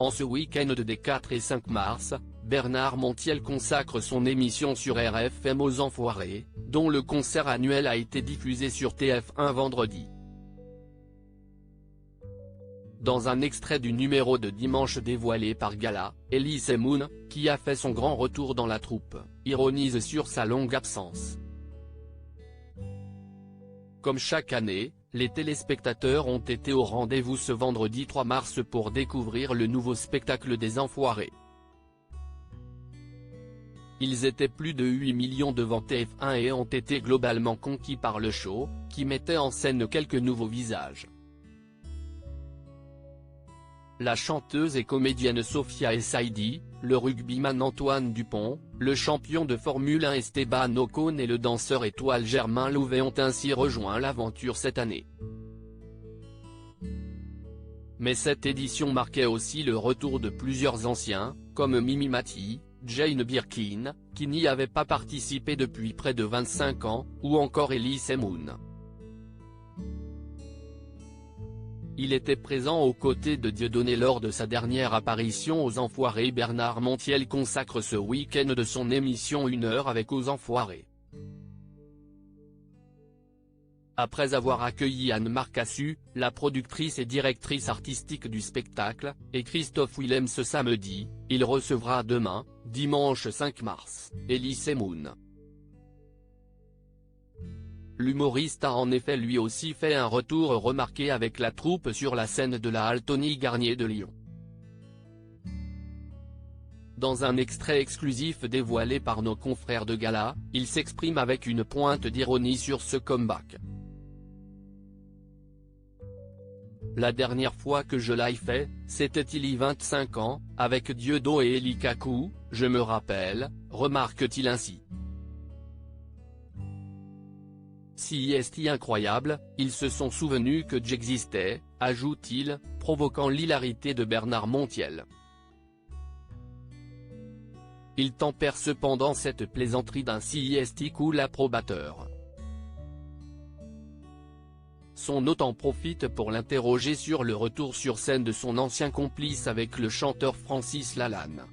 En ce week-end des 4 et 5 mars, Bernard Montiel consacre son émission sur RFM aux Enfoirés, dont le concert annuel a été diffusé sur TF1 vendredi. Dans un extrait du numéro de dimanche dévoilé par Gala, Elise Moon, qui a fait son grand retour dans la troupe, ironise sur sa longue absence. Comme chaque année, les téléspectateurs ont été au rendez-vous ce vendredi 3 mars pour découvrir le nouveau spectacle des Enfoirés. Ils étaient plus de 8 millions devant TF1 et ont été globalement conquis par le show, qui mettait en scène quelques nouveaux visages. La chanteuse et comédienne Sophia Essaidi, le rugbyman Antoine Dupont, le champion de Formule 1 Esteban Ocon et le danseur étoile Germain Louvet ont ainsi rejoint l'aventure cette année. Mais cette édition marquait aussi le retour de plusieurs anciens, comme Mimi Mati, Jane Birkin, qui n'y avait pas participé depuis près de 25 ans, ou encore Elise Moon. Il était présent aux côtés de Dieudonné lors de sa dernière apparition aux Enfoirés. Bernard Montiel consacre ce week-end de son émission 1 heure avec aux Enfoirés. Après avoir accueilli Anne Marcassu, la productrice et directrice artistique du spectacle, et Christophe Willem ce samedi, il recevra demain, dimanche 5 mars, Elise Moon. L'humoriste a en effet lui aussi fait un retour remarqué avec la troupe sur la scène de la Halle Tony Garnier de Lyon. Dans un extrait exclusif dévoilé par nos confrères de Gala, il s'exprime avec une pointe d'ironie sur ce comeback. La dernière fois que je l'ai fait, c'était il y a 25 ans, avec Dieudo et Eli Kaku, je me rappelle, remarque-t-il ainsi. Si est incroyable, ils se sont souvenus que j'existais, ajoute-t-il, provoquant l'hilarité de Bernard Montiel. Il tempère cependant cette plaisanterie d'un si cool approbateur. Son hôte en profite pour l'interroger sur le retour sur scène de son ancien complice avec le chanteur Francis Lalanne.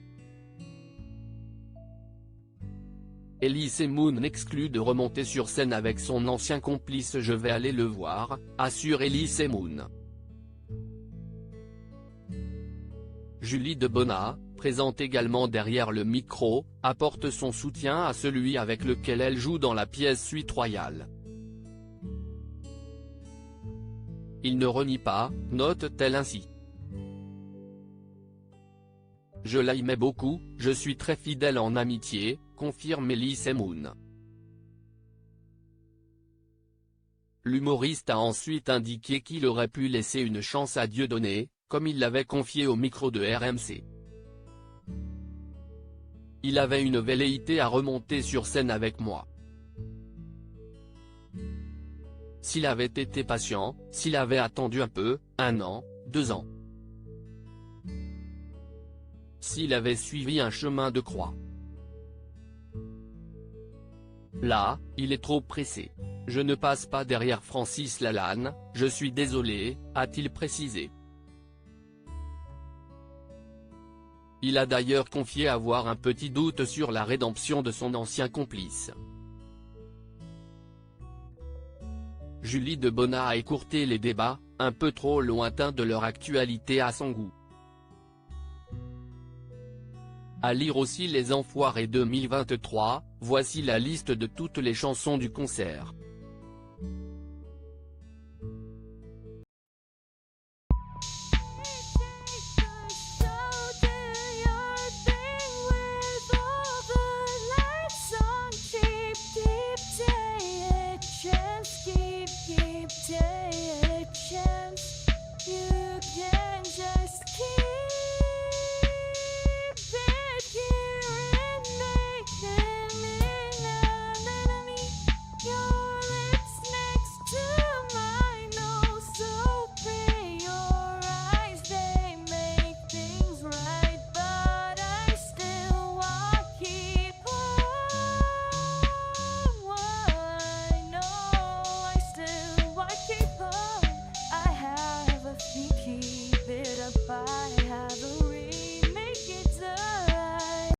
Elise Moon exclut de remonter sur scène avec son ancien complice. Je vais aller le voir, assure Elise Moon. Julie Debona, présente également derrière le micro, apporte son soutien à celui avec lequel elle joue dans la pièce Suite Royale. Il ne renie pas, note-t-elle ainsi. Je l'aimais beaucoup, je suis très fidèle en amitié, confirme Elise Moon. L'humoriste a ensuite indiqué qu'il aurait pu laisser une chance à Dieudonné, comme il l'avait confié au micro de RMC. Il avait une velléité à remonter sur scène avec moi. S'il avait été patient, s'il avait attendu un peu, 1 an, 2 ans. S'il avait suivi un chemin de croix. Là, il est trop pressé. Je ne passe pas derrière Francis Lalanne, je suis désolé, a-t-il précisé. Il a d'ailleurs confié avoir un petit doute sur la rédemption de son ancien complice. Julie Debona a écourté les débats, un peu trop lointains de leur actualité à son goût. À lire aussi Les Enfoirés 2023, voici la liste de toutes les chansons du concert.